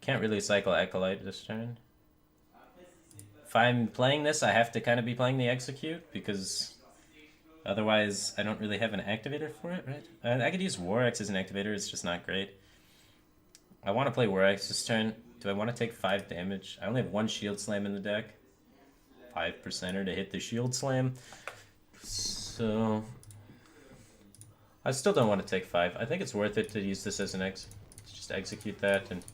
Can't really cycle Acolyte this turn. If I'm playing this, I have to kind of be playing the Execute, because otherwise I don't really have an activator for it, right? I could use War Axe as an activator, it's just not great. I want to play War Axe this turn. Do I want to take 5 damage? I only have 1 Shield Slam in the deck. 5%er to hit the Shield Slam. So I still don't want to take 5. I think it's worth it to use this as an X. Just execute that and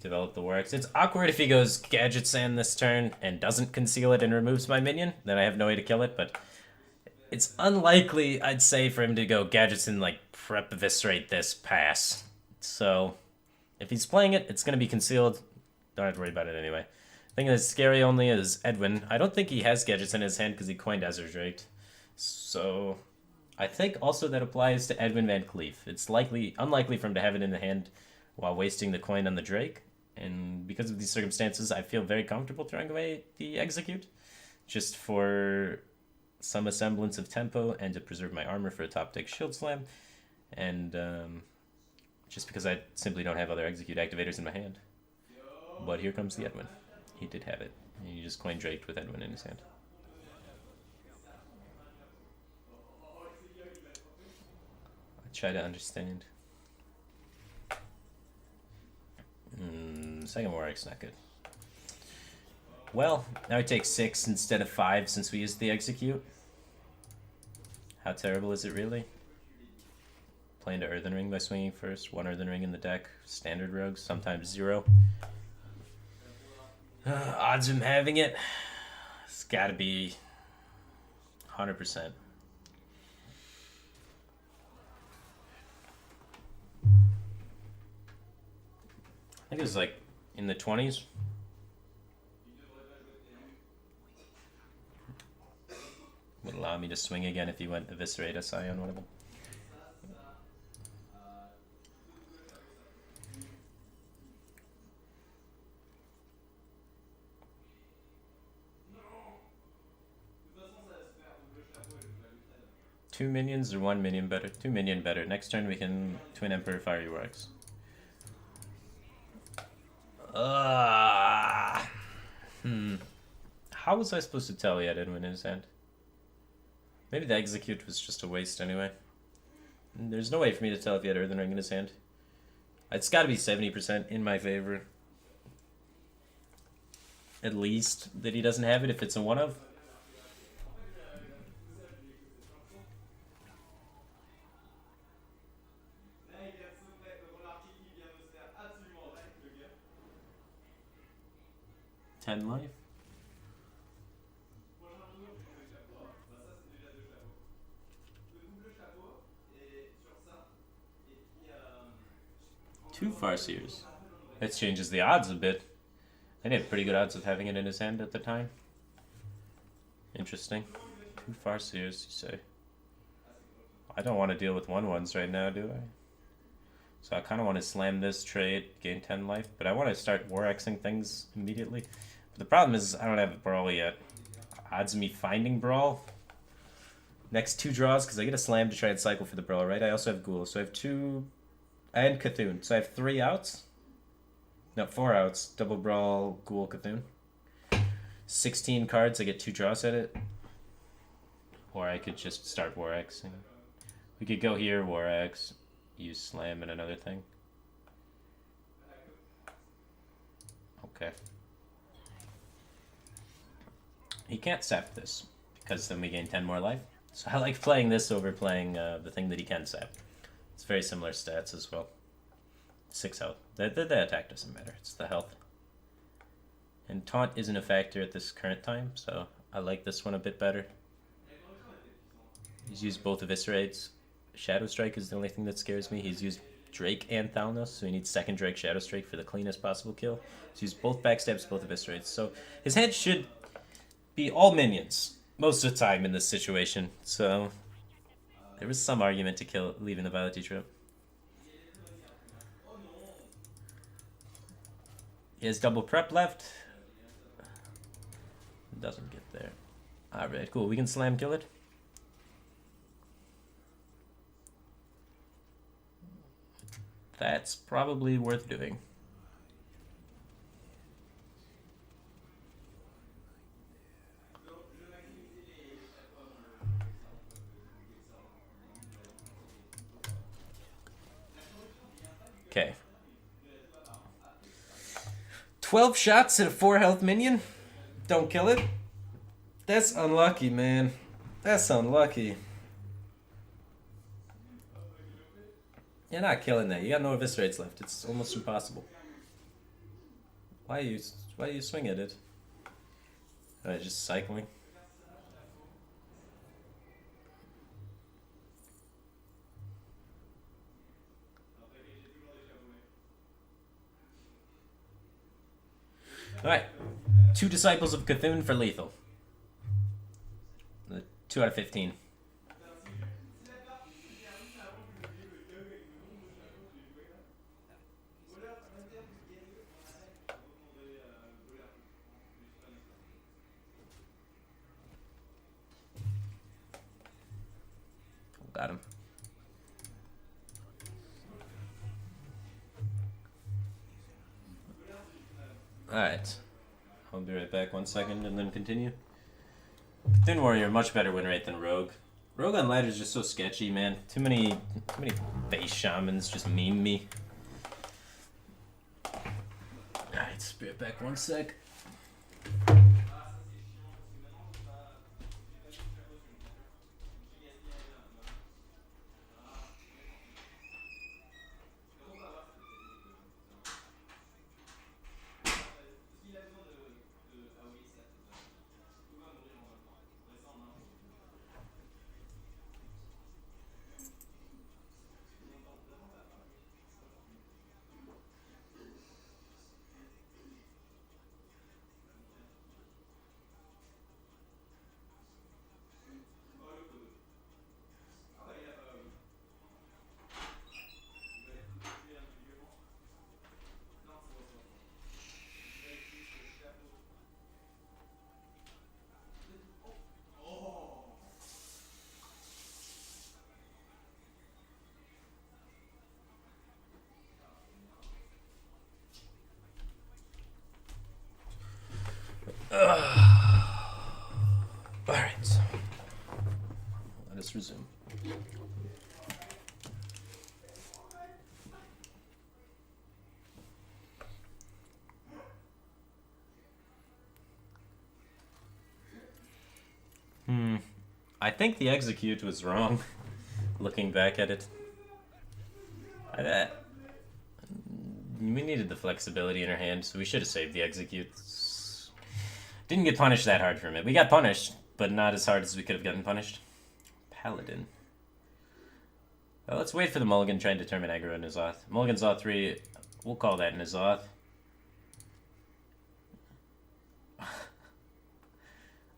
develop the War Axe. It's awkward if he goes Gadget Sand this turn and doesn't conceal it and removes my minion. Then I have no way to kill it, but it's unlikely, I'd say, for him to go Gadget Sand, like, prep eviscerate this pass. So if he's playing it, it's going to be concealed. Don't have to worry about it anyway. The thing that's scary only is Edwin. I don't think he has Gadgets in his hand because he coined Ezra Drake. So I think also that applies to Edwin Van Cleef. It's unlikely for him to have it in the hand while wasting the coin on the Drake. And because of these circumstances, I feel very comfortable throwing away the Execute, just for some semblance of tempo and to preserve my armor for a top deck Shield Slam. And just because I simply don't have other Execute activators in my hand. But here comes the Edwin. He did have it. He just coin Draped with Edwin in his hand. I try to understand. Second War Axe, not good. Well, now I take 6 instead of 5 since we used the Execute. How terrible is it really? Playing to Earthen Ring by swinging first. 1 Earthen Ring in the deck. Standard rogues, sometimes 0. Odds of him having it, it's gotta be 100%. I think it was like in the 20s. Would allow me to swing again if he went Eviscerate SI on one of them. Two minions or 1 minion better? 2 minion better. Next turn we can Twin Emperor Fireworks. How was I supposed to tell he had Edwin in his hand? Maybe the Execute was just a waste anyway. There's no way for me to tell if he had Earthen Ring in his hand. It's gotta be 70% in my favor. At least that he doesn't have it if it's a one of. Ten life. Two Farseers. That changes the odds a bit. And he had pretty good odds of having it in his hand at the time. Interesting. Two Farseers, you say. I don't want to deal with 1/1s right now, do I? So I kind of want to slam this trade, gain 10 life, but I want to start War Xing things immediately. But the problem is I don't have a Brawl yet. Odds of me finding Brawl. Next 2 draws, because I get a slam to try and cycle for the Brawl, right? I also have Ghoul, so I have 2... And Cthulhu. So I have 3 outs? No, 4 outs. Double Brawl, Ghoul, Cthulhu. 16 cards, I get 2 draws at it. Or I could just start War Xing. We could go here, War X, use Slam and another thing. Okay. He can't sap this, because then we gain 10 more life. So I like playing this over playing the thing that he can sap. It's very similar stats as well. 6 health. The attack doesn't matter, it's the health. And Taunt isn't a factor at this current time, so I like this one a bit better. He's used both Eviscerates. Shadow Strike is the only thing that scares me. He's used Drake and Thalnos, so he needs second Drake Shadow Strike for the cleanest possible kill. He's used both Backstabs, both Eviscerates. So his hand should be all minions most of the time in this situation. So there was some argument to kill leaving the Violet Trope. He has double prep left. Doesn't get there. Alright, cool. We can slam kill it. That's probably worth doing. Okay. 12 shots at a 4 health minion? Don't kill it? That's unlucky, man. That's unlucky. You're not killing that. You got no eviscerates left. It's almost impossible. Why are you swing at it? Alright, just cycling. Alright. 2 Disciples of Cthulhu for lethal. 2 out of 15. Got him. Alright. I'll be right back 1 second and then continue. Thin Warrior, much better win rate than Rogue. Rogue on ladder is just so sketchy, man. Too many base shamans just meme me. Alright, be right back 1 sec. Alright. Let us resume. I think the execute was wrong, looking back at it. We needed the flexibility in our hand, so we should have saved the execute. Didn't get punished that hard from it. We got punished, but not as hard as we could have gotten punished. Paladin. Well, let's wait for the mulligan, try and determine aggro in N'Zoth. Mulligan Zoth 3, we'll call that N'Zoth.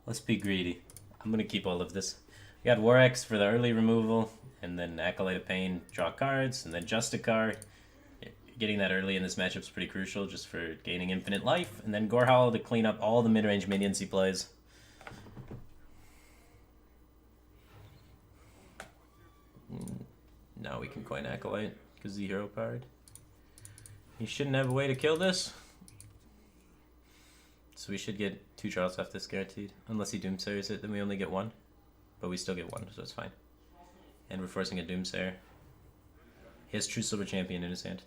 Let's be greedy. I'm going to keep all of this. We got Warex for the early removal, and then Acolyte of Pain, draw cards, and then Justicar. Getting that early in this matchup is pretty crucial, just for gaining infinite life, and then Gorehowl to clean up all the mid-range minions he plays. Now we can coin Acolyte, because the hero card. He shouldn't have a way to kill this. So we should get 2 draws off this guaranteed. Unless he Doomsayers it, then we only get 1. But we still get 1, so it's fine. And we're forcing a Doomsayer. He has True Silver Champion in his hand.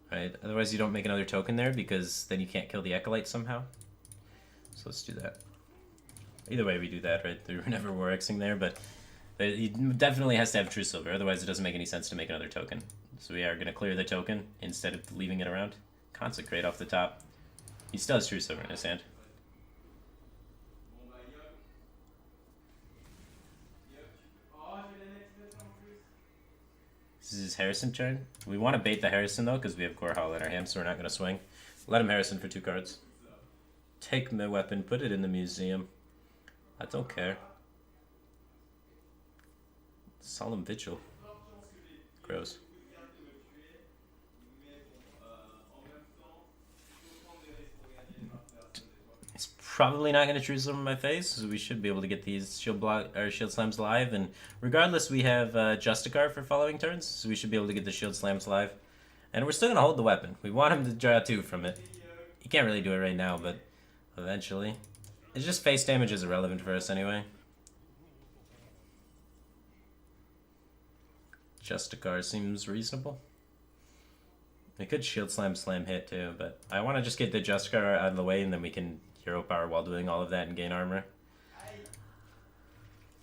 Right, otherwise you don't make another token there, because then you can't kill the Acolyte somehow. So let's do that. Either way we do that, right? We're never Warexing there, but he definitely has to have True Silver, otherwise it doesn't make any sense to make another token. So we are going to clear the token instead of leaving it around. Consecrate off the top. He still has True Silver in his hand. This is his Harrison turn. We want to bait the Harrison though, because we have Gorehowl in our hand, so we're not going to swing. Let him Harrison for 2 cards. Take my weapon, put it in the museum. I don't care. Solemn Vigil. Gross. It's probably not going to choose them in my face, so we should be able to get these shield slams live. And regardless, we have Justicar for following turns, so we should be able to get the shield slams live. And we're still going to hold the weapon. We want him to draw 2 from it. He can't really do it right now, but eventually. It's just face damage is irrelevant for us anyway. Justicar seems reasonable. We could shield slam hit too, but I want to just get the Justicar out of the way and then we can hero power while doing all of that and gain armor.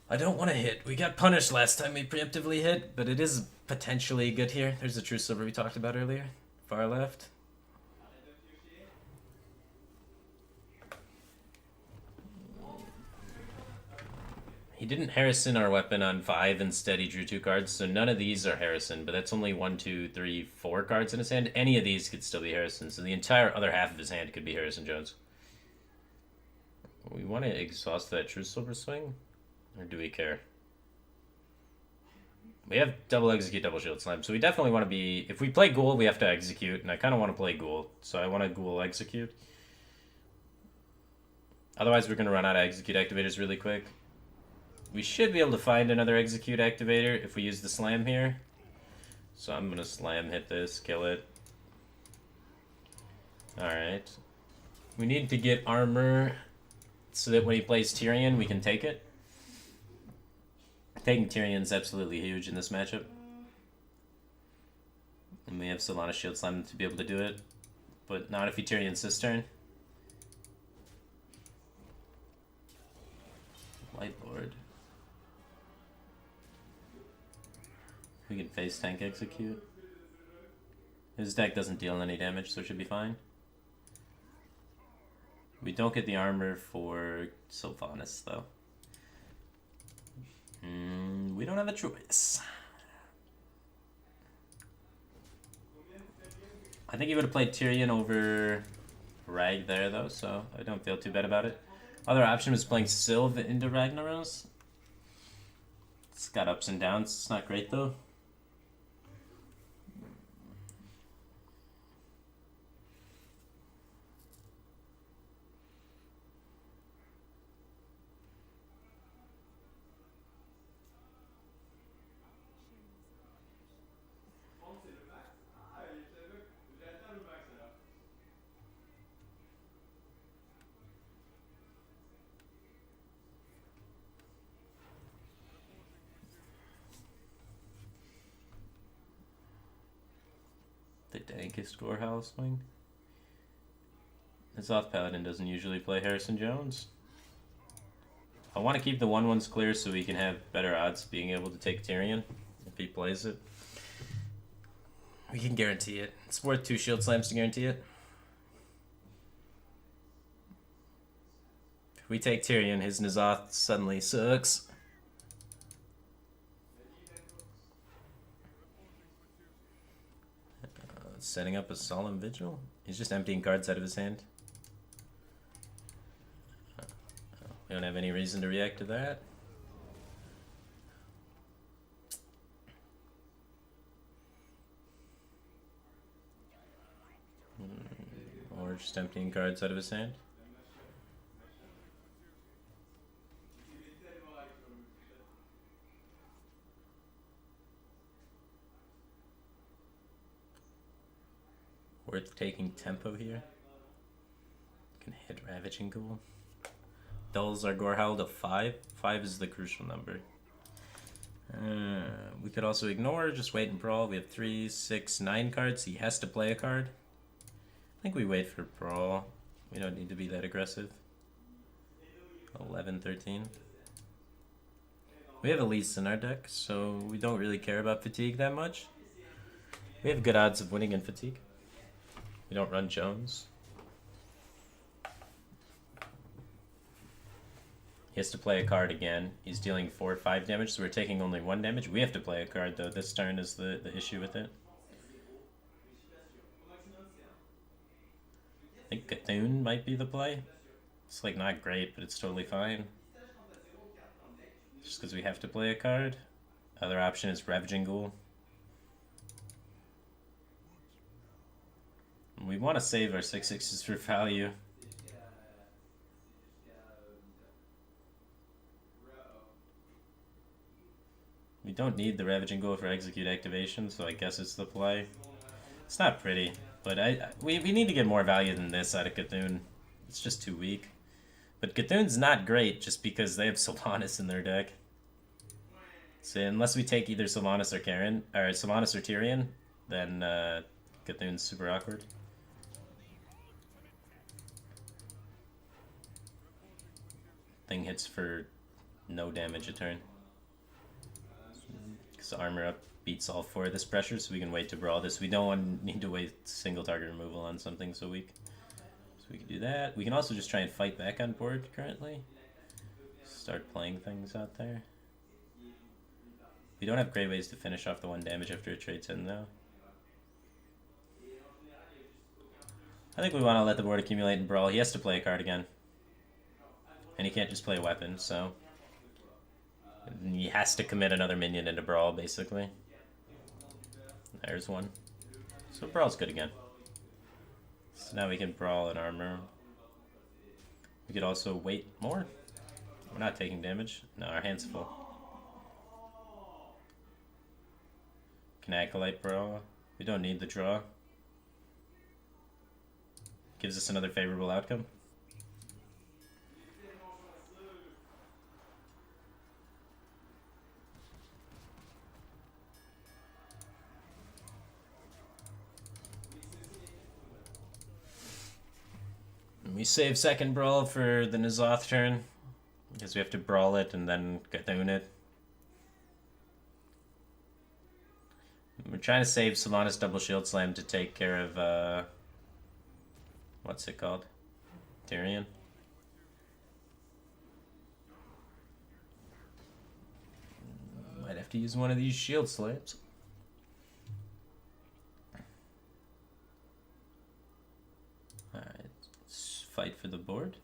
I don't want to hit. We got punished last time we preemptively hit, but it is potentially good here. There's the true silver we talked about earlier. Far left. He didn't Harrison our weapon on 5, instead he drew 2 cards, so none of these are Harrison, but that's only 1, 2, 3, 4 cards in his hand. Any of these could still be Harrison, so the entire other half of his hand could be Harrison Jones. We want to exhaust that true silver swing? Or do we care? We have double execute, double shield slam, so we definitely want to be... If we play Ghoul, we have to execute, and I kind of want to play Ghoul, so I want to Ghoul execute. Otherwise, we're going to run out of execute activators really quick. We should be able to find another execute activator if we use the slam here. So I'm going to slam hit this, kill it. Alright. We need to get armor so that when he plays Tyrion, we can take it. Taking Tyrion is absolutely huge in this matchup. And we have Solana Shield Slam to be able to do it. But not if he Tyrion Cistern. Light Lord. We can face tank execute. His deck doesn't deal any damage, so it should be fine. We don't get the armor for Sylvanas, though. We don't have a choice. I think he would have played Tyrion over Rag there, though, so I don't feel too bad about it. Other option was playing Sylv into Ragnaros. It's got ups and downs. It's not great, though. The dankest Gorehowl swing. His off paladin doesn't usually play Harrison Jones. I want to keep the 1/1s clear so we can have better odds being able to take Tyrion if he plays it. We can guarantee it. It's worth 2 shield slams to guarantee it. If we take Tyrion, his N'Zoth suddenly sucks. Setting up a Solemn Vigil? He's just emptying cards out of his hand. We don't have any reason to react to that. Or just emptying cards out of his hand. Worth taking tempo here. Can hit Ravaging Ghoul. Dulls our Gorehowl to 5. 5 is the crucial number. We could also ignore, just wait and brawl. We have 3, 6, 9 cards. He has to play a card. I think we wait for brawl. We don't need to be that aggressive. 11, 13. We have Elise in our deck, so we don't really care about fatigue that much. We have good odds of winning in fatigue. We don't run Jones. He has to play a card again. He's dealing 4 or 5 damage, so we're taking only 1 damage. We have to play a card, though. This turn is the issue with it. I think Cthulhu might be the play. It's like not great, but it's totally fine. Just because we have to play a card. Other option is Ravaging Ghoul. We want to save our 6/6s for value. We don't need the Ravaging Ghoul for execute activation, so I guess it's the play. It's not pretty, but we need to get more value than this out of Cthulhu. It's just too weak. But Cthulhu's not great just because they have Sylvanas in their deck. So unless we take either Sylvanas or Karen, or Sylvanas or Tyrion, then Cthulhu's super awkward. Thing hits for no damage a turn. Because armor up beats all 4 of this pressure, so we can wait to brawl this. We don't need to wait single target removal on something so weak. So we can do that. We can also just try and fight back on board currently. Start playing things out there. We don't have great ways to finish off the 1 damage after a trade's in though. I think we want to let the board accumulate and brawl. He has to play a card again. And he can't just play a weapon, so... he has to commit another minion into brawl, basically. There's one. So brawl's good again. So now we can brawl and armor. We could also wait more. We're not taking damage. No, our hand's full. Can Acolyte brawl? We don't need the draw. Gives us another favorable outcome. We save second brawl for the N'Zoth turn, because we have to brawl it and then Cthulhu it. We're trying to save Sylvanas double shield slam to take care of, what's it called? Tyrion. Might have to use one of these shield slams. Alright, let's fight for the board.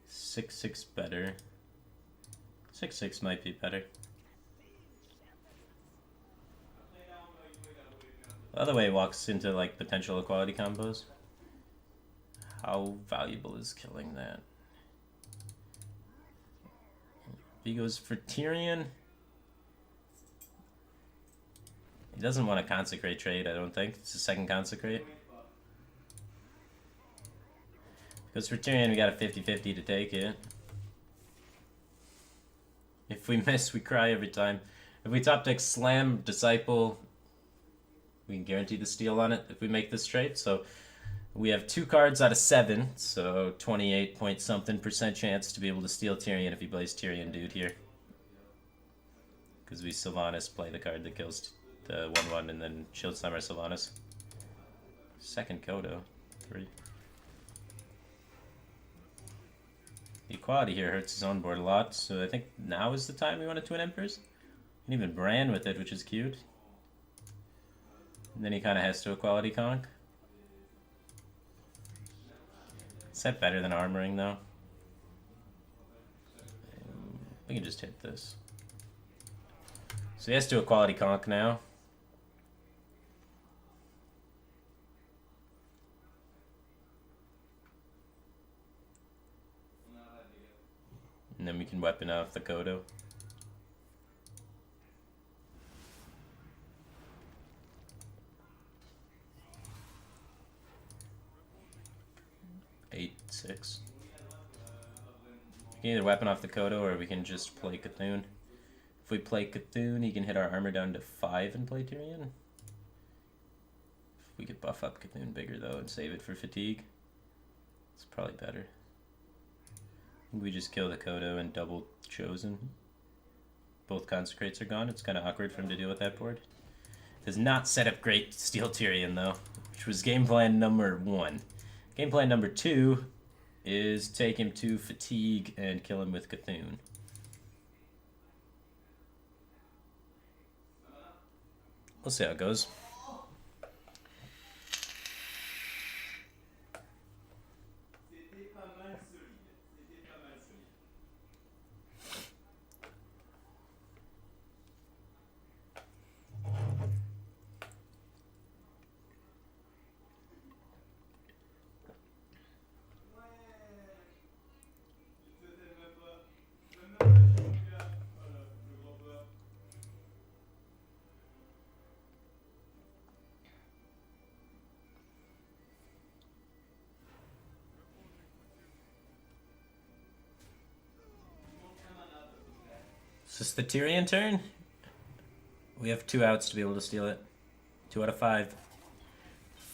Six better. 6/6 might be better. The other way walks into like potential equality combos. How valuable is killing that? He goes for Tyrion. He doesn't want to consecrate trade, I don't think. It's a second consecrate. Because for Tyrion, we got a 50-50 to take it. If we miss, we cry every time. If we top deck Slam, Disciple, we can guarantee the steal on it if we make this trade. So we have 2 cards out of 7, so 28 point something% chance to be able to steal Tyrion if he plays Tyrion dude here. Because we Sylvanas play the card that kills the 1/1 and then Shield Slammer Sylvanas. Second Kodo. 3. The equality here hurts his own board a lot, so I think now is the time we want to Twin Emperors. You can even Bran with it, which is cute. And then he kind of has to equality conk. Is that better than armoring, though? We can just hit this. So he has to equality conk now. And then we can weapon off the Kodo. Eight, 6. We can either weapon off the Kodo or we can just play Cthulhu. If we play Cthulhu, he can hit our armor down to 5 and play Tyrion. If we could buff up Cthulhu bigger though and save it for fatigue, it's probably better. We just kill the Kodo and double Chosen. Both consecrates are gone. It's kind of awkward for him to deal with that board. Does not set up great to steal Tyrion though, which was game plan number 1. Game plan number 2 is take him to fatigue and kill him with Cthulhu. We'll see how it goes. this the Tyrion turn? We have 2 outs to be able to steal it. 2 out of 5.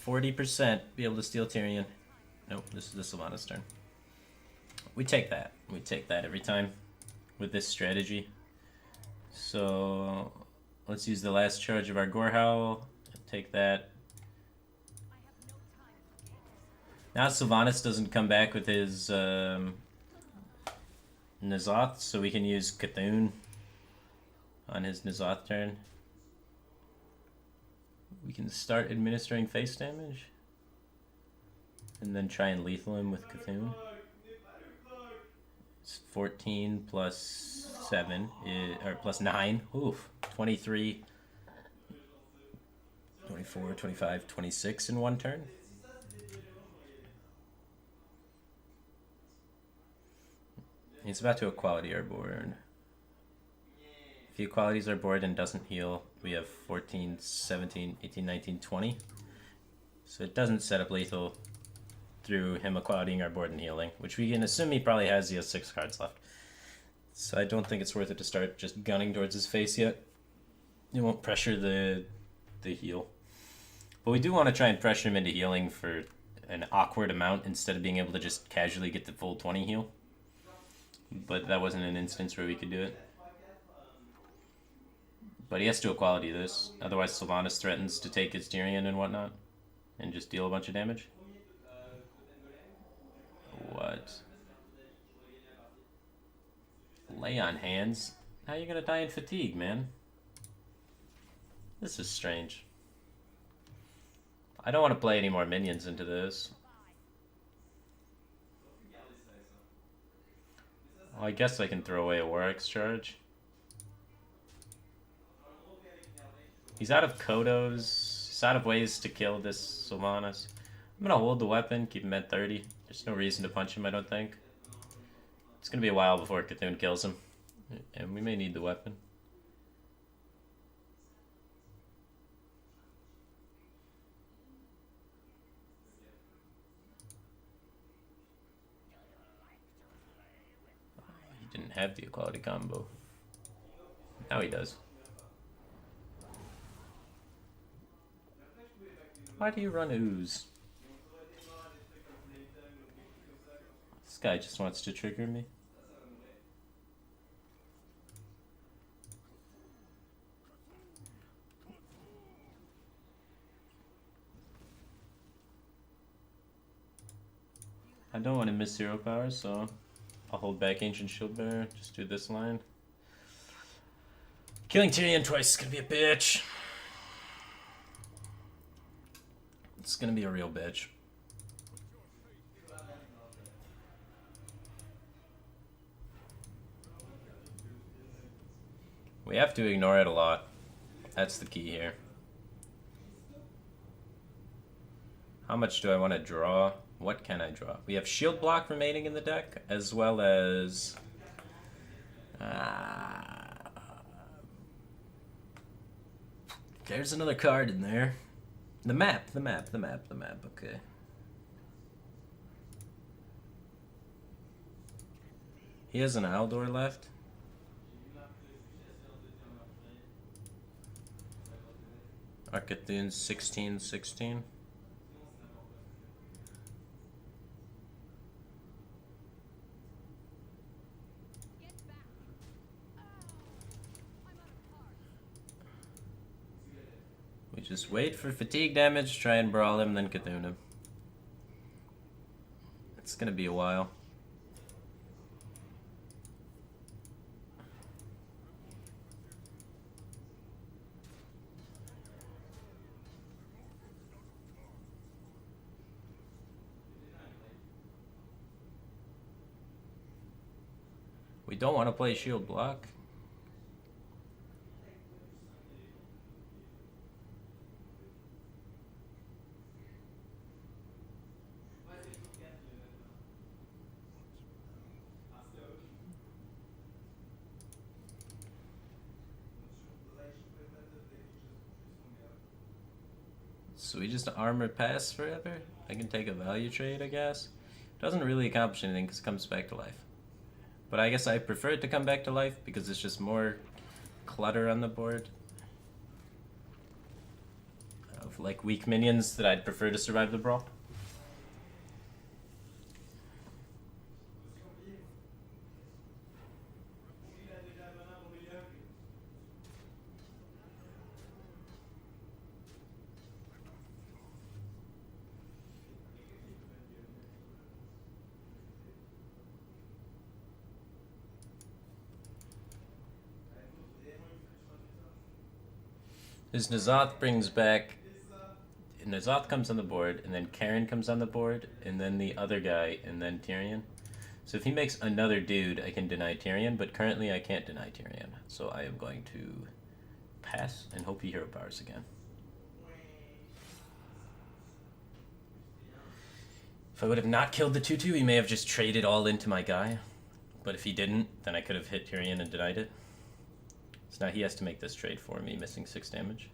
40% be able to steal Tyrion. Nope, this is the Sylvanas turn. We take that. We take that every time with this strategy. So let's use the last charge of our Gorehowl. Take that. Now Sylvanas doesn't come back with his N'Zoth, so we can use Cthulhu on his N'Zoth turn. We can start administering face damage. And then try and lethal him with Cthulhu. It's 14 plus 7, or plus 9. Oof. 23, 24, 25, 26 in one turn. He's about to equality our board. If he equalities our board and doesn't heal, we have 14, 17, 18, 19, 20. So it doesn't set up lethal through him equalitying our board and healing, which we can assume he probably has. He has 6 cards left. So I don't think it's worth it to start just gunning towards his face yet. It won't pressure the heal. But we do want to try and pressure him into healing for an awkward amount instead of being able to just casually get the full 20 heal. But that wasn't an instance where we could do it. But he has to equality this, otherwise Sylvanas threatens to take his Tyrion and whatnot, and just deal a bunch of damage. What? Lay on hands? How are you gonna die in fatigue, man? This is strange. I don't want to play any more minions into this. Well, I guess I can throw away a Warwick's charge. He's out of Kodos. He's out of ways to kill this Sylvanas. I'm gonna hold the weapon, keep him at 30. There's no reason to punch him, I don't think. It's gonna be a while before Cthulhu kills him. And we may need the weapon. He didn't have the equality combo. Now he does. Why do you run ooze? This guy just wants to trigger me. I don't want to miss 0 power, so I'll hold back Ancient Shield Bearer. Just do this line. Killing Tyrion twice is gonna be a bitch. It's gonna be a real bitch. We have to ignore it a lot. That's the key here. How much do I want to draw? What can I draw? We have shield block remaining in the deck, as well as there's another card in there. The map. Okay. He has an Aldor left. Arcathune 16/16. We just wait for fatigue damage, try and brawl him, then Cthulhu him. It's gonna be a while. We don't want to play shield block. So we just armor pass forever? I can take a value trade, I guess. Doesn't really accomplish anything because it comes back to life. But I guess I prefer it to come back to life because it's just more clutter on the board. Of like weak minions that I'd prefer to survive the brawl. His N'Zoth brings back... N'Zoth comes on the board, and then Karen comes on the board, and then the other guy, and then Tyrion. So if he makes another dude, I can deny Tyrion, but currently I can't deny Tyrion. So I am going to pass and hope he hero powers again. If I would have not killed the 2-2, he may have just traded all into my guy. But if he didn't, then I could have hit Tyrion and denied it. So now he has to make this trade for me, missing 6 damage.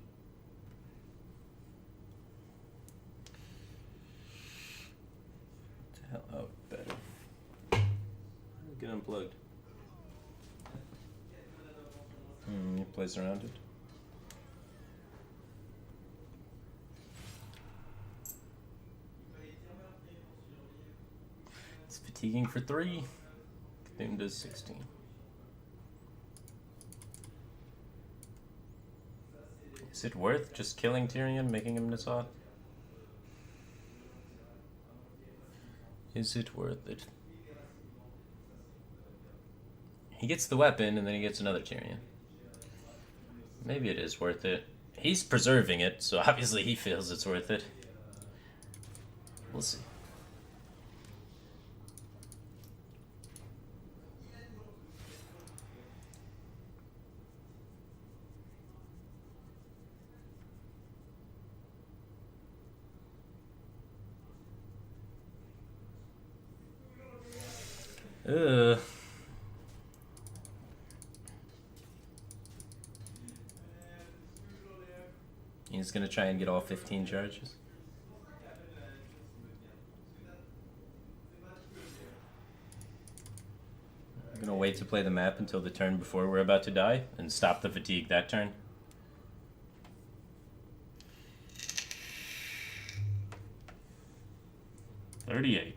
What the hell? Oh, better. Get unplugged. He plays around it. It's fatiguing for 3. Cthulhu does 16. Is it worth just killing Tyrion, making him N'Zoth? Is it worth it? He gets the weapon, and then he gets another Tyrion. Maybe it is worth it. He's preserving it, so obviously he feels it's worth it. We'll see. Ugh. He's gonna try and get all 15 charges. I'm gonna wait to play the map until the turn before we're about to die and stop the fatigue that turn. $38.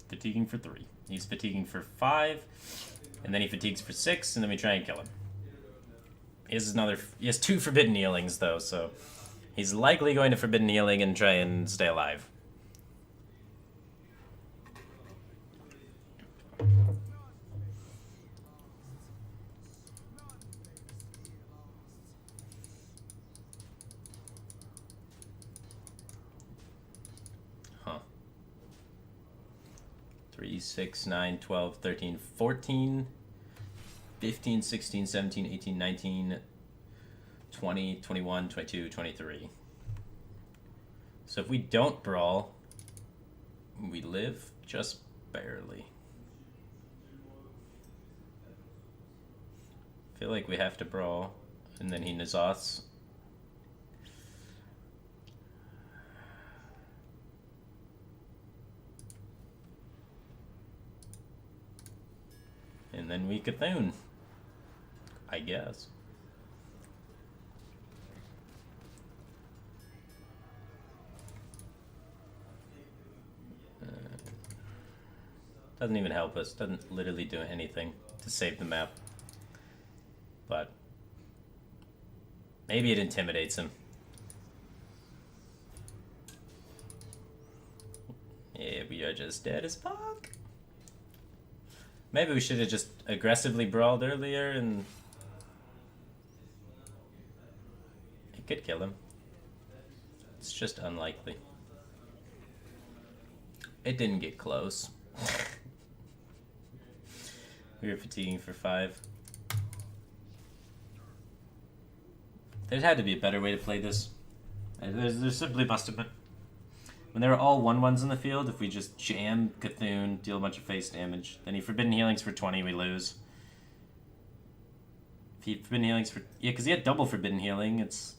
Fatiguing for 3. He's fatiguing for 5, and then he fatigues for 6, and then we try and kill him. He has 2 Forbidden Healings, though, so he's likely going to Forbidden Healing and try and stay alive. Huh. 3, 6, 9, 12, 13, 14, 15, 16, 17, 18, 19, 20, 21, 22, 23. So if we don't brawl, we live just barely. I feel like we have to brawl, and then he N'Zoths. And then we Cthulhu, I guess. Doesn't even help us. Doesn't literally do anything to save the map. But maybe it intimidates him. Yeah, we are just dead as fuck. Maybe we should have just aggressively brawled earlier and it could kill him. It's just unlikely. It didn't get close. We were fatiguing for 5. There had to be a better way to play this. There simply must have been. When there were all 1/1s in the field, if we just jam Cthulhu, deal a bunch of face damage, then he Forbidden Healings for 20, we lose. If he Forbidden Healings for... Yeah, because he had double Forbidden Healing, it's...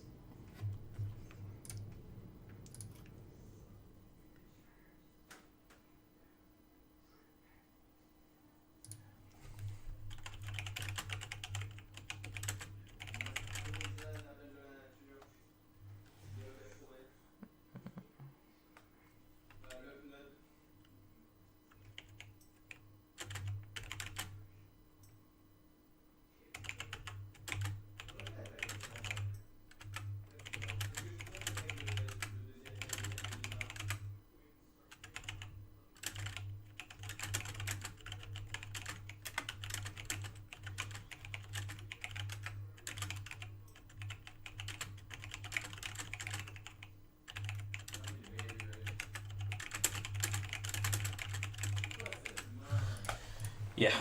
Yeah,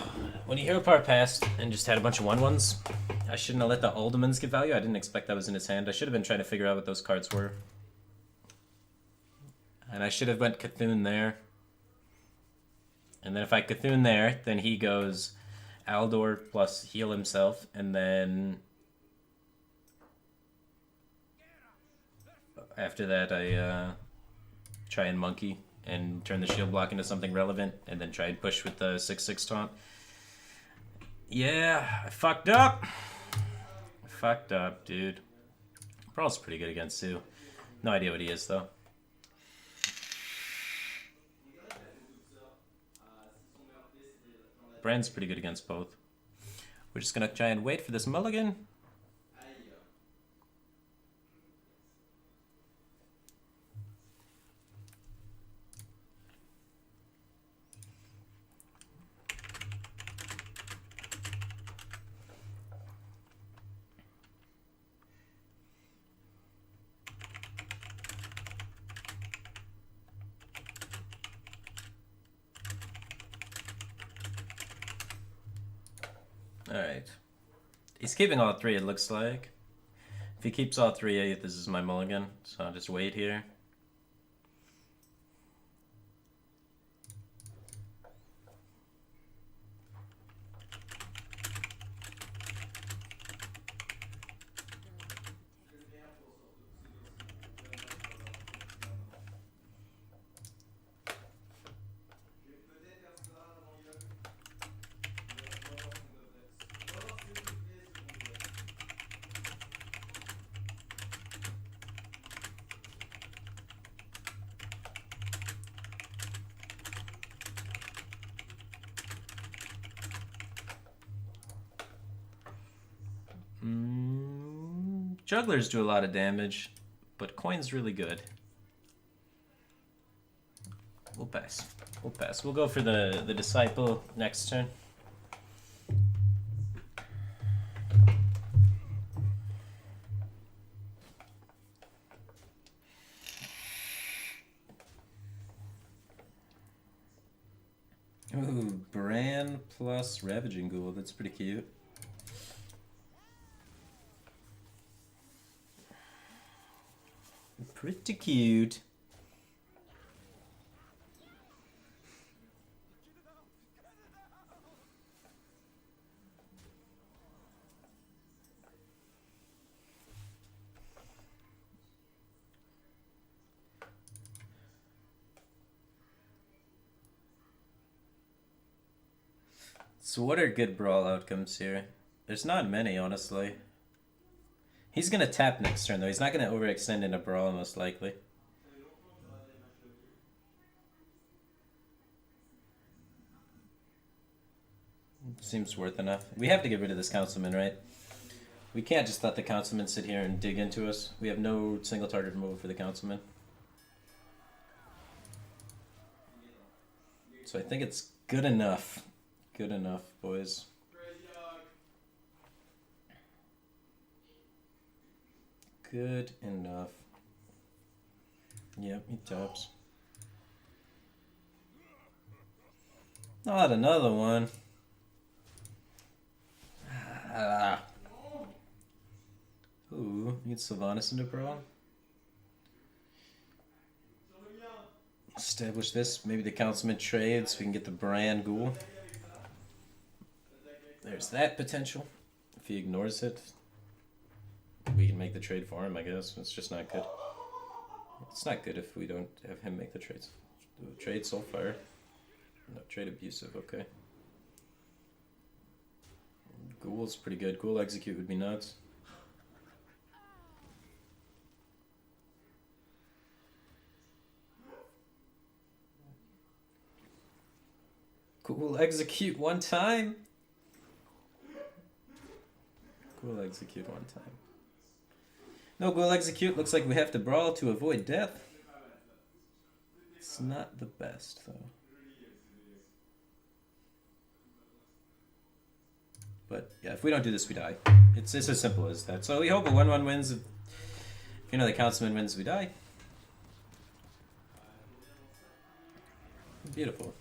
when he hero power passed and just had a bunch of 1/1s, I shouldn't have let the Aldermans get value. I didn't expect that was in his hand. I should have been trying to figure out what those cards were. And I should have went Cthulhu there. And then if I Cthulhu there, then he goes Aldor plus heal himself, and then after that I try and monkey and turn the shield block into something relevant, and then try and push with the 6/6 taunt. Yeah, I fucked up. Fucked up, dude. Brawl's pretty good against Sue. No idea what he is, though. Brand's pretty good against both. We're just gonna try and wait for this mulligan. Alright. He's keeping all three, it looks like. If he keeps all three, this is my mulligan, so I'll just wait here. Jugglers do a lot of damage, but coin's really good. We'll pass. We'll pass. We'll go for the disciple next turn. Ooh, Bran plus Ravaging Ghoul. That's pretty cute. Pretty cute. So what are good brawl outcomes here? There's not many, honestly. He's gonna tap next turn, though. He's not gonna overextend in a brawl, most likely. Seems worth enough. We have to get rid of this councilman, right? We can't just let the councilman sit here and dig into us. We have no single target removal for the councilman. So I think it's good enough. Good enough, boys. Good enough. Yep, he taps. Not another one. Ah. Ooh, need Sylvanas into brawl. Establish this. Maybe the councilman trades so we can get the Bran Ghoul. There's that potential. If he ignores it, we can make the trade for him, I guess. It's just not good. It's not good if we don't have him make the trades. Trade Soulfire. No, trade Abusive, okay. Ghoul's pretty good. Ghoul Execute would be nuts. Ghoul Execute one time. Ghoul Execute one time. No Ghoul Execute. Looks like we have to brawl to avoid death. It's not the best, though. But yeah, if we don't do this, we die. It's as simple as that. So we hope a 1-1 wins. If you know the councilman wins, we die. Beautiful.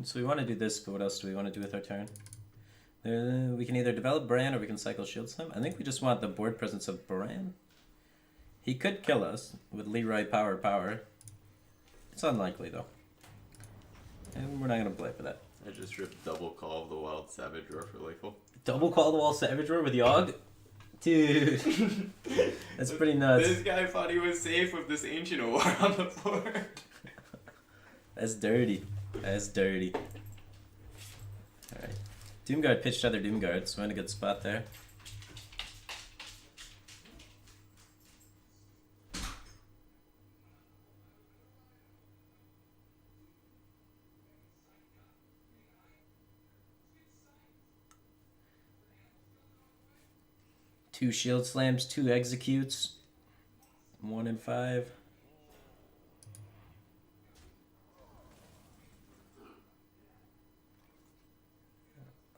So we want to do this, but what else do we want to do with our turn? We can either develop Bran or we can cycle Shield Slam. I think we just want the board presence of Bran. He could kill us with Leroy Power. It's unlikely though. And we're not going to play for that. I just ripped double Call of the Wild Savage Roar for Lethal. Double Call of the Wild Savage Roar with Yogg? Dude. That's pretty nuts. This guy thought he was safe with this Ancient War on the board. That's dirty. That's dirty. Alright. Doomguard pitched other Doomguards, so we're in a good spot there. Two Shield Slams, 2 Executes. 1 and 5.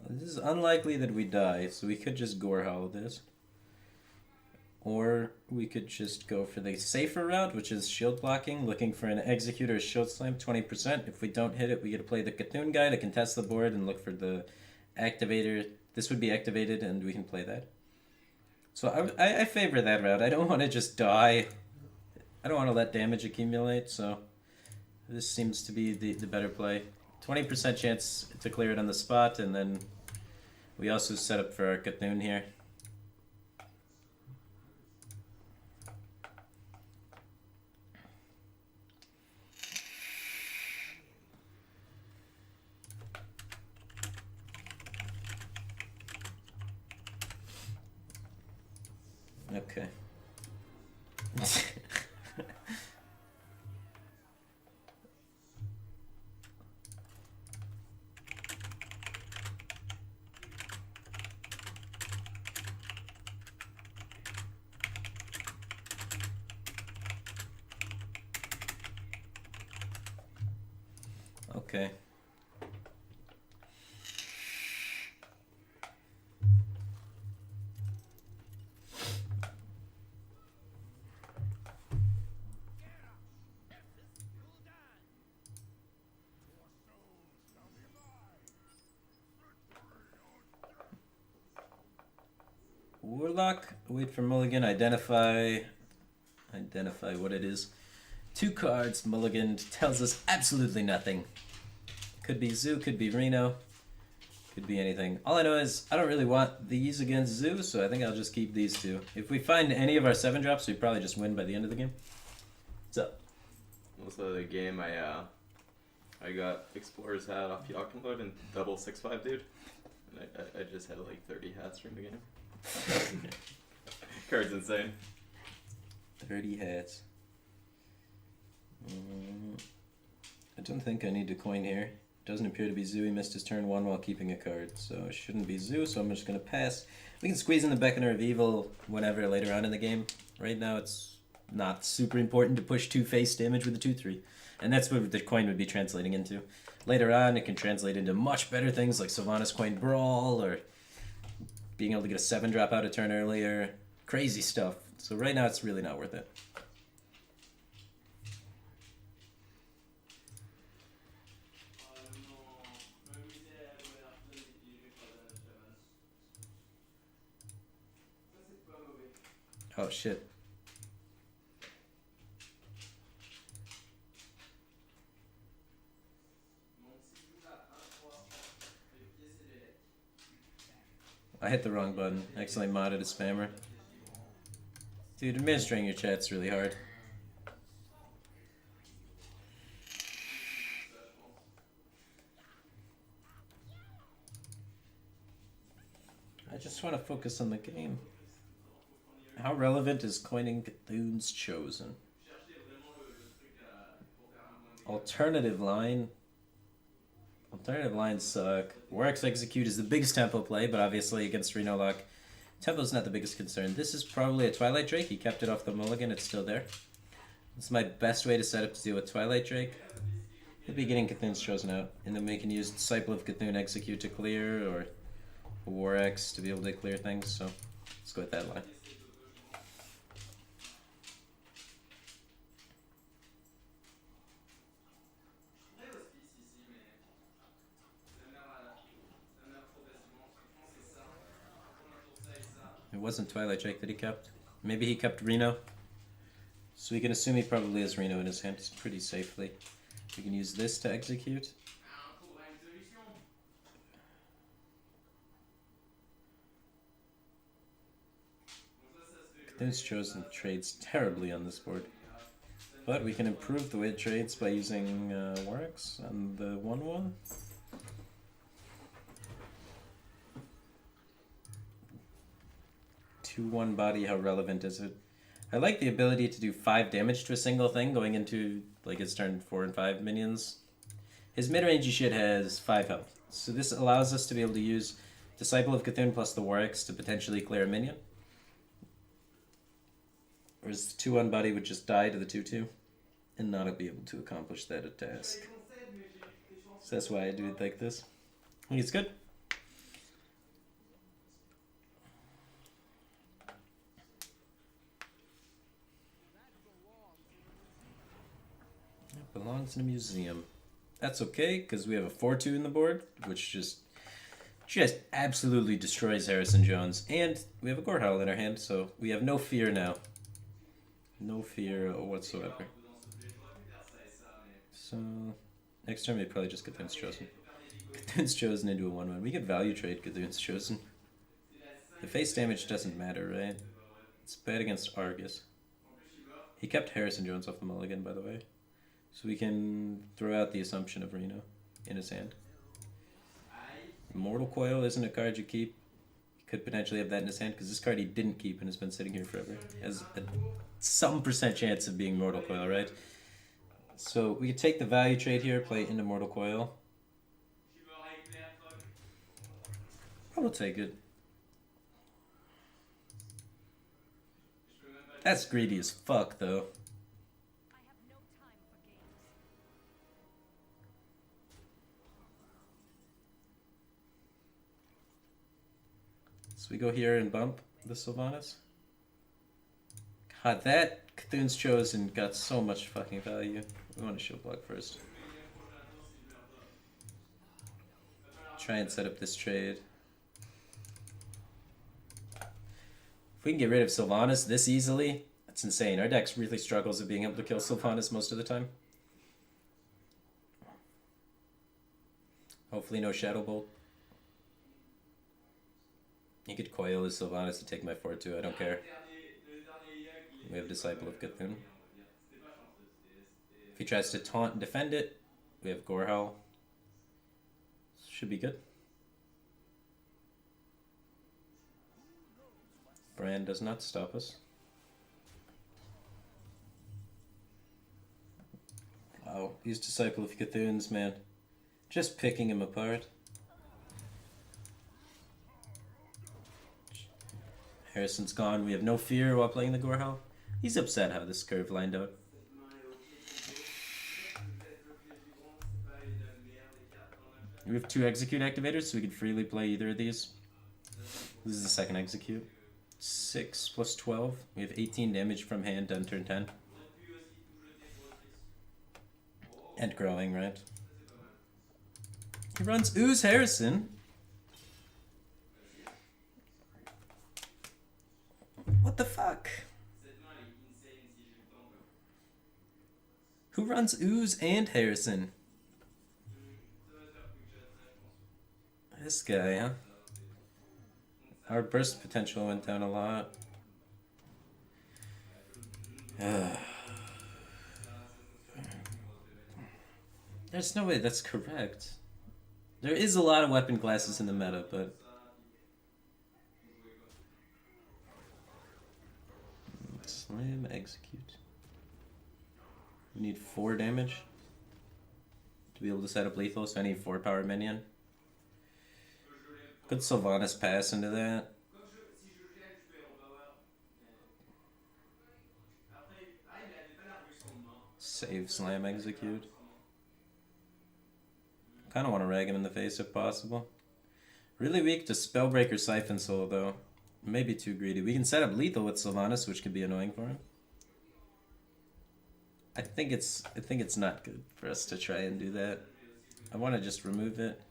This is unlikely that we die, so we could just Gore Hollow this. Or we could just go for the safer route, which is shield blocking, looking for an Execute or Shield Slam, 20%. If we don't hit it, we get to play the Cthulhu guy to contest the board and look for the Activator. This would be activated, and we can play that. So I favor that route. I don't want to just die. I don't want to let damage accumulate, so this seems to be the better play. 20% chance to clear it on the spot, and then we also set up for our Cthulhu here. Okay. Okay. Warlock, wait for mulligan, identify what it is. 2 cards, mulligan, tells us absolutely nothing. Could be Zoo, could be Reno, could be anything. All I know is I don't really want these against Zoo, so I think I'll just keep these 2. If we find any of our 7 drops, we probably just win by the end of the game. What's up? Most of the game, I got Explorer's Hat off Yockenload and double 6/5 dude. And I just had like 30 hats during the game. Card's insane. 30 hats. I don't think I need to coin here. Doesn't appear to be Zoo. He missed his turn 1 while keeping a card, so it shouldn't be Zoo, so I'm just going to pass. We can squeeze in the Beckoner of Evil whenever later on in the game. Right now it's not super important to push 2 face damage with the 2/3. And that's what the coin would be translating into. Later on, it can translate into much better things like Sylvanas Coin Brawl, or being able to get a 7-drop out a turn earlier. Crazy stuff. So right now, it's really not worth it. Oh, shit. I hit the wrong button. Accidentally modded a spammer. Dude, administering your chat's really hard. I just want to focus on the game. How relevant is coining Cthulhu's Chosen? Alternative line. Alternative lines suck. Warwick's Execute is the biggest tempo play, but obviously against Reno Lock, tempo's not the biggest concern. This is probably a Twilight Drake. He kept it off the mulligan. It's still there. This is my best way to set up to deal with Twilight Drake. He'll be getting Cthulhu's Chosen out, and then we can use Disciple of Cthulhu Execute to clear, or Warx to be able to clear things, so let's go with that line. It wasn't Twilight Drake that he kept. Maybe he kept Reno. So we can assume he probably has Reno in his hand pretty safely. We can use this to execute. Cthulhu's Chosen trades terribly on this board. But we can improve the way it trades by using Warwick's on the 1-1. Two one body, how relevant is it? I like the ability to do 5 damage to a single thing going into like his turn 4 and 5 minions. His mid-rangey shit has 5 health. So this allows us to be able to use Disciple of Cthulhu plus the Warwick's to potentially clear a minion. Whereas the 2-1 body would just die to the 2-2 and not be able to accomplish that task. So that's why I do it like this. I think it's good. It belongs in a museum. That's okay, because we have a 4-2 in the board, which just absolutely destroys Harrison Jones. And we have a Gorehowl in our hand, so we have no fear now. No fear whatsoever. So, next turn we probably just Cthulhu's Chosen. Cthulhu's Chosen into a 1-1. We could value trade Cthulhu's Chosen. The face damage doesn't matter, right? It's bad against Argus. He kept Harrison Jones off the mulligan, by the way. So we can throw out the assumption of Reno in his hand. Mortal Coil isn't a card you keep. He could potentially have that in his hand, because this card he didn't keep and has been sitting here forever. Has some percent chance of being Mortal Coil, right? So we could take the value trade here, play into Mortal Coil. I'll take it. That's greedy as fuck, though. So we go here and bump the Sylvanas. God, that Cthulhu's Chosen got so much fucking value. We want to shield block first. Try and set up this trade. If we can get rid of Sylvanas this easily, that's insane. Our deck really struggles with being able to kill Sylvanas most of the time. Hopefully no Shadow Bolt. You could coil his Sylvanas to take my 4-2, I don't care. We have Disciple of Cthulhu. If he tries to taunt and defend it, we have Gorehowl. Should be good. Brand does not stop us. Wow, these Disciple of Cthulhu's, man. Just picking him apart. Harrison's gone. We have no fear while playing the Gorehowl. He's upset how this curve lined out. We have 2 execute activators, so we can freely play either of these. This is the second execute. 6 plus 12. We have 18 damage from hand on turn 10. And growing, right? He runs Ooze Harrison. What the fuck? Who runs Ooze and Harrison? This guy, huh? Our burst potential went down a lot. There's no way that's correct. There is a lot of weapon classes in the meta, but... Slam, execute. We need 4 damage to be able to set up lethal, so I need 4 power minion. Could Sylvanas pass into that? Save, slam, execute. Kinda wanna rag him in the face if possible. Really weak to Spellbreaker Siphon Soul though. Maybe too greedy. We can set up lethal with Sylvanas, which could be annoying for him. I think it's not good for us to try and do that. I want to just remove it.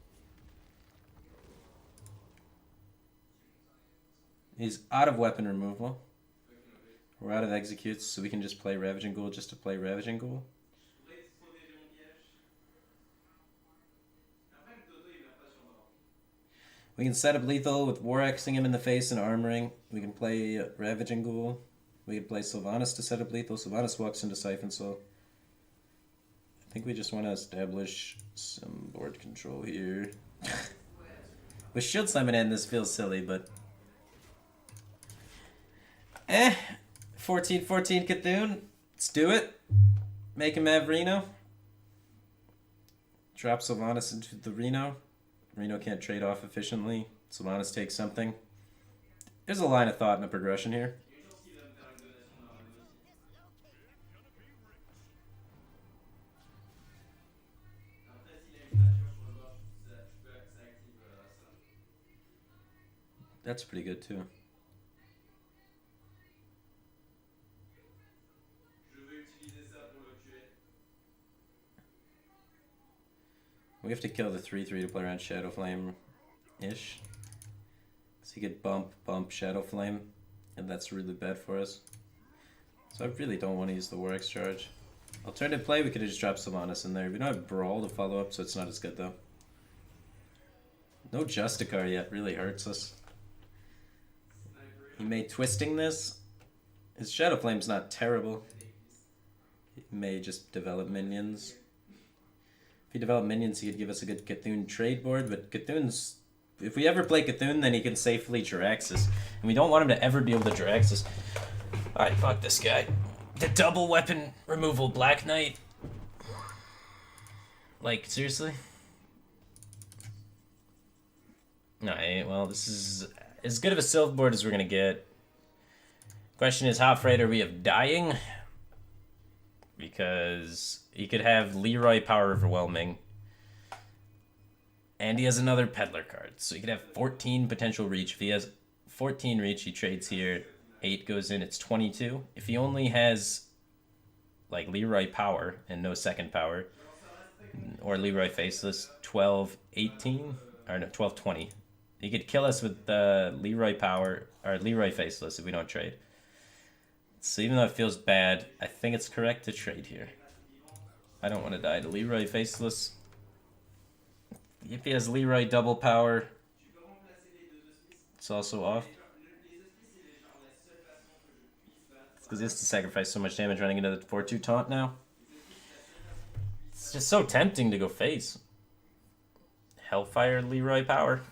He's out of weapon removal. We're out of executes, so we can just play Ravaging Ghoul just to play Ravaging Ghoul. We can set up lethal with War Xing him in the face and armoring. We can play Ravaging Ghoul. We can play Sylvanas to set up lethal. Sylvanas walks into Siphon Soul. I think we just want to establish some board control here. With Shield Slam in hand, this feels silly, but... 14-14 Cthulhu. Let's do it. Make him have Reno. Drop Sylvanas into the Reno. Reno can't trade off efficiently. Sylvanas takes something. There's a line of thought and a progression here. That's pretty good too. We have to kill the 3/3 to play around Shadow Flame-ish. So he could bump Shadow Flame, and that's really bad for us. So I really don't want to use the War X charge. Alternative play, we could have just dropped Sylvanas in there. We don't have Brawl to follow up, so it's not as good though. No Justicar yet really hurts us. He may twisting this. His Shadow Flame's not terrible. He may just develop minions. If he developed minions, he could give us a good Cthulhu trade board, but Cthulhu's... If we ever play Cthulhu, then he can safely Jiraxxus. And we don't want him to ever be able to Jiraxxus. Alright, fuck this guy. The double weapon removal Black Knight. Like, seriously? Alright, well, this is as good of a Sylph board as we're gonna get. Question is, how afraid are we of dying? Because he could have Leroy Power Overwhelming. And he has another Peddler card. So he could have 14 potential reach. If he has 14 reach, he trades here. 8 goes in, it's 22. If he only has, like, Leroy Power and no second power, or Leroy Faceless, 12, 18, or no, 12, 20. He could kill us with Leroy Power, or Leroy Faceless if we don't trade. So even though it feels bad, I think it's correct to trade here. I don't want to die to Leroy Faceless. If he has Leroy Double Power, it's also off. Because he has to sacrifice so much damage running into the 4-2 taunt now. It's just so tempting to go face. Hellfire Leroy Power.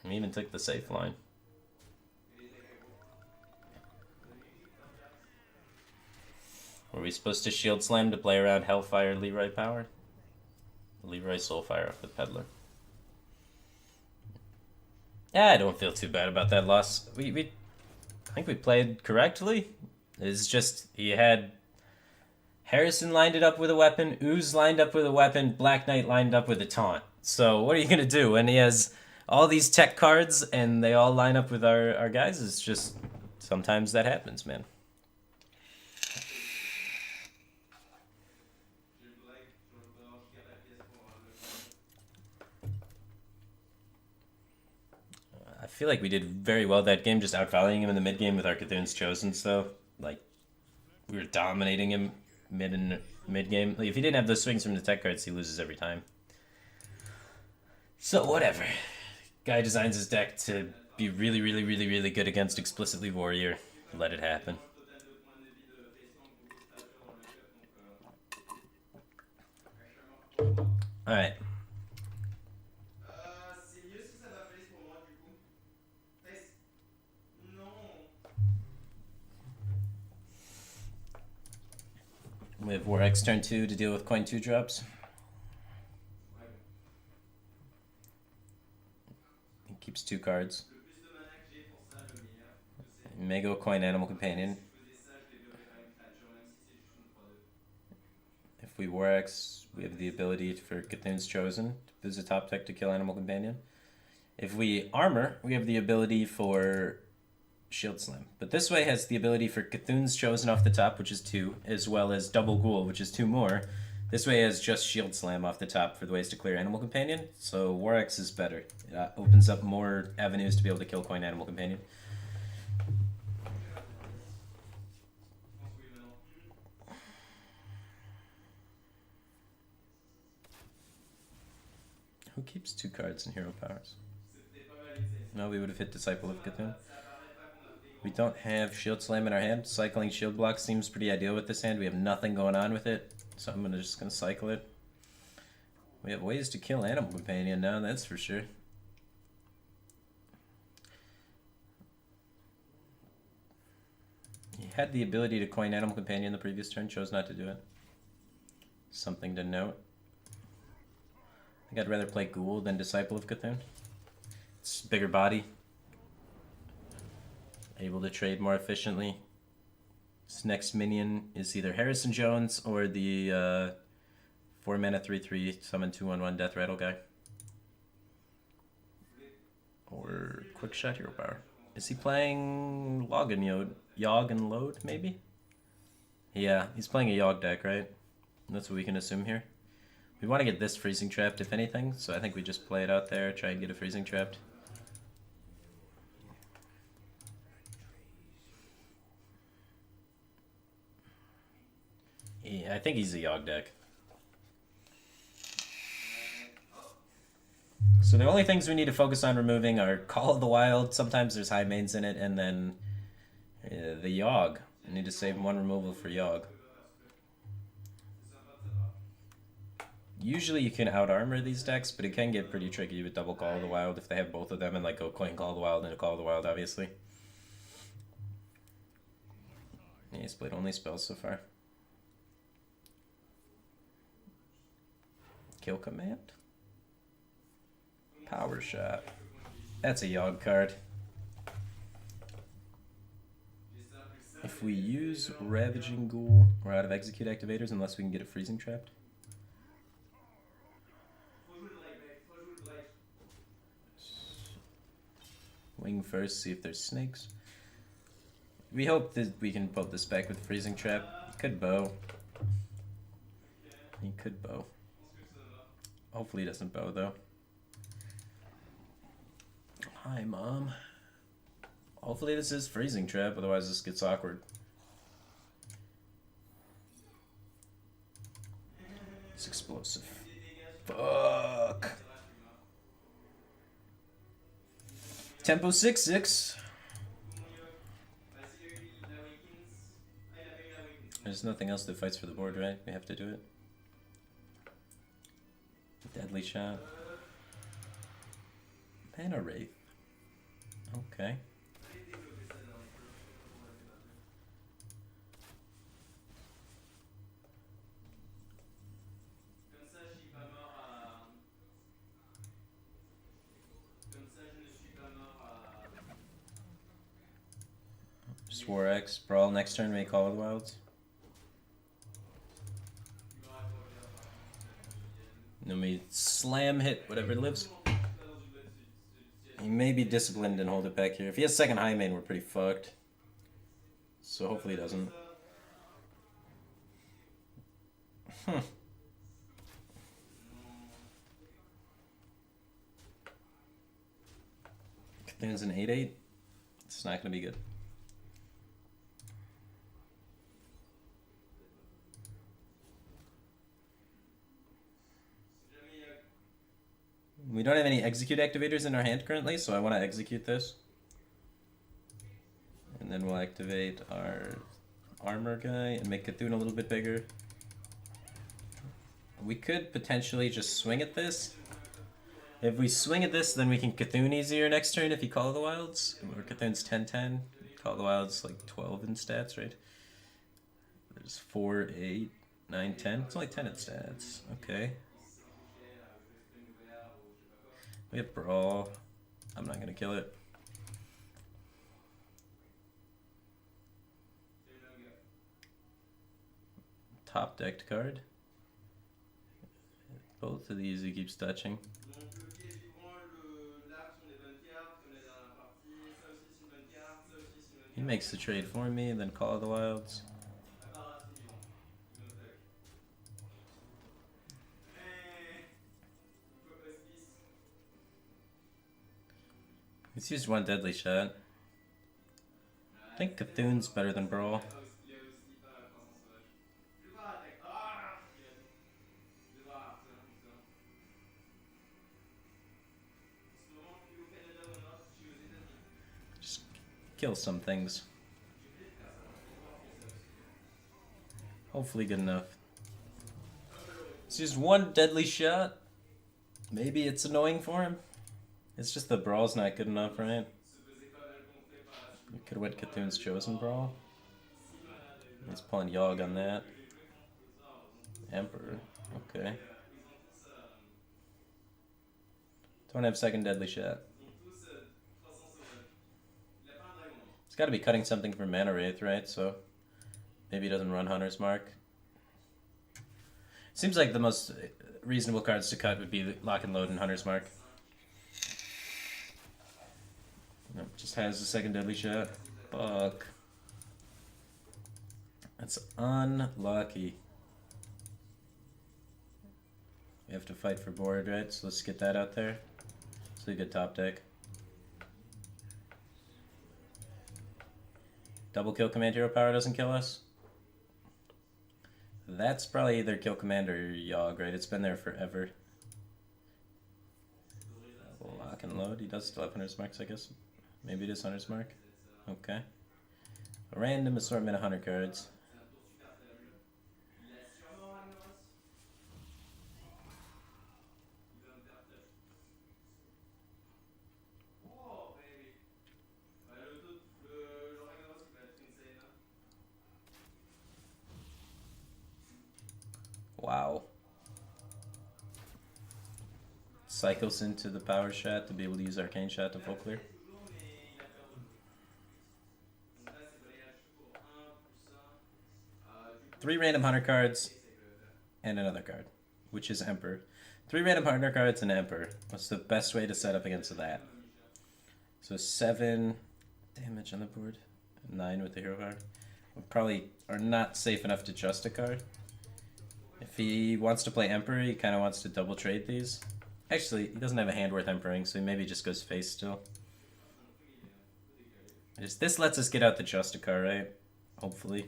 And even took the safe line. Were we supposed to Shield Slam to play around Hellfire Leroy Power? Leroy Soulfire off with Peddler. Yeah, I don't feel too bad about that loss. I think we played correctly. It's just, he had Harrison lined it up with a weapon, Ooze lined up with a weapon, Black Knight lined up with a taunt. So what are you going to do when he has all these tech cards and they all line up with our guys? It's just, sometimes that happens, man. I feel like we did very well that game, just outvaluing him in the mid game with our Cthulhu's Chosen. So, like, we were dominating him mid game. Like, if he didn't have those swings from the tech cards, he loses every time. So whatever. Guy designs his deck to be really, really, really, really good against explicitly Warrior. Let it happen. All right. We have War X turn 2 to deal with coin 2 drops. He keeps 2 cards. May go coin Animal Companion. If we War X, we have the ability for Cthulhu's Chosen to use a top deck to kill Animal Companion. If we armor, we have the ability for Shield Slam. But this way has the ability for Cthulhu's Chosen off the top, which is 2, as well as Double Ghoul, which is 2 more, This way has just Shield Slam off the top for the ways to clear Animal Companion, so War X is better. It opens up more avenues to be able to kill coin Animal Companion. Who keeps 2 cards in Hero Powers? No, we would have hit Disciple of Cthulhu. We don't have Shield Slam in our hand. Cycling Shield Block seems pretty ideal with this hand. We have nothing going on with it, so I'm just gonna cycle it. We have ways to kill Animal Companion now, that's for sure. He had the ability to coin Animal Companion the previous turn, chose not to do it. Something to note. I think I'd rather play Ghoul than Disciple of Cthulhu. It's bigger body. Able to trade more efficiently. This next minion is either Harrison Jones or the 4 mana 3/3 summon 2/1/1 Death Rattle guy. Or Quick Shot Hero Power. Is he playing Log and Yogg and Load, maybe? Yeah, he's playing a Yogg deck, right? That's what we can assume here. We want to get this freezing trapped, if anything, so I think we just play it out there, try and get a freezing trapped. Yeah, I think he's a Yogg deck. So the only things we need to focus on removing are Call of the Wild, sometimes there's high mains in it, and then the Yogg. I need to save 1 removal for Yogg. Usually you can out-armor these decks, but it can get pretty tricky with double Call of the Wild if they have both of them and like go coin Call of the Wild and a Call of the Wild, obviously. Yeah, he's played only spells so far. Kill Command? Power Shot. That's a Yogg card. If we use Ravaging Ghoul, we're out of Execute activators unless we can get it freezing trapped. Wing first, see if there's snakes. We hope that we can put this back with freezing trap. He could bow. He could bow. Hopefully he doesn't bow though. Hi, Mom. Hopefully this is freezing trap, otherwise this gets awkward. It's explosive. Fuck. Tempo 6/6. There's nothing else that fights for the board, right? We have to do it. Deadly Shot. Mana Wraith. Okay. War X, Brawl, next turn make Call of the Wilds. Then we slam hit whatever lives. He may be disciplined and hold it back here. If he has second high main, we're pretty fucked. So hopefully he doesn't. Cthulhu's an 8/8. It's not gonna be good. We don't have any execute activators in our hand currently, so I want to execute this. And then we'll activate our armor guy and make Cthulhu a little bit bigger. We could potentially just swing at this. If we swing at this, then we can Cthulhu easier next turn if you Call of the Wilds. Or Cthulhu's 10/10. Call of the Wilds like 12 in stats, right? There's 4, 8, 9, 10. It's only 10 in stats. Okay. We have Brawl. I'm not gonna kill it. Top decked card. Both of these he keeps touching. He makes the trade for me, and then Call of the Wilds. He's used one deadly shot. I think Cthulhu's better than Brawl. Just kill some things. Hopefully good enough. It's just one deadly shot. Maybe it's annoying for him. It's just the Brawl's not good enough, right? We could've went Cthulhu's Chosen Brawl. He's pulling Yogg on that. Emperor. Okay. Don't have second deadly shot. He's gotta be cutting something for Mana Wraith, right? So maybe he doesn't run Hunter's Mark. Seems like the most reasonable cards to cut would be Lock and Load and Hunter's Mark. Nope, just has the second deadly shot. Fuck. That's unlucky. We have to fight for board, right? So let's get that out there. So you get top deck. Double kill command hero power doesn't kill us. That's probably either kill command or Yogg, right? It's been there forever. Lock and Load. He does still have Hunter's Marks, I guess. Maybe it is Hunter's Mark. Okay. A random assortment of Hunter cards. Wow. Cycles into the power shot to be able to use Arcane Shot to full clear. Three random Hunter cards and another card, which is Emperor. Three random Hunter cards and Emperor. What's the best way to set up against that? So 7 damage on the board, 9 with the hero power. We probably are not safe enough to trust a card. If he wants to play Emperor, he kind of wants to double trade these. Actually, he doesn't have a hand worth Emperoring, so he maybe just goes face still. This lets us get out the Justicar, right? Hopefully.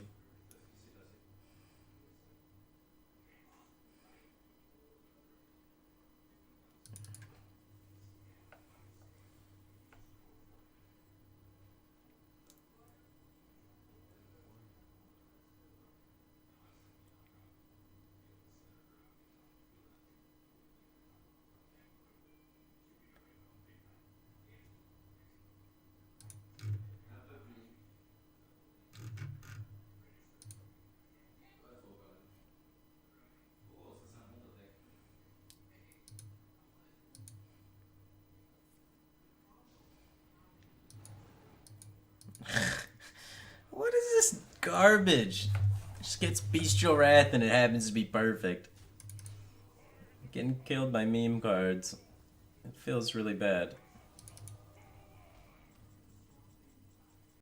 What is this garbage? Just gets Bestial Wrath and it happens to be perfect. Getting killed by meme cards. It feels really bad.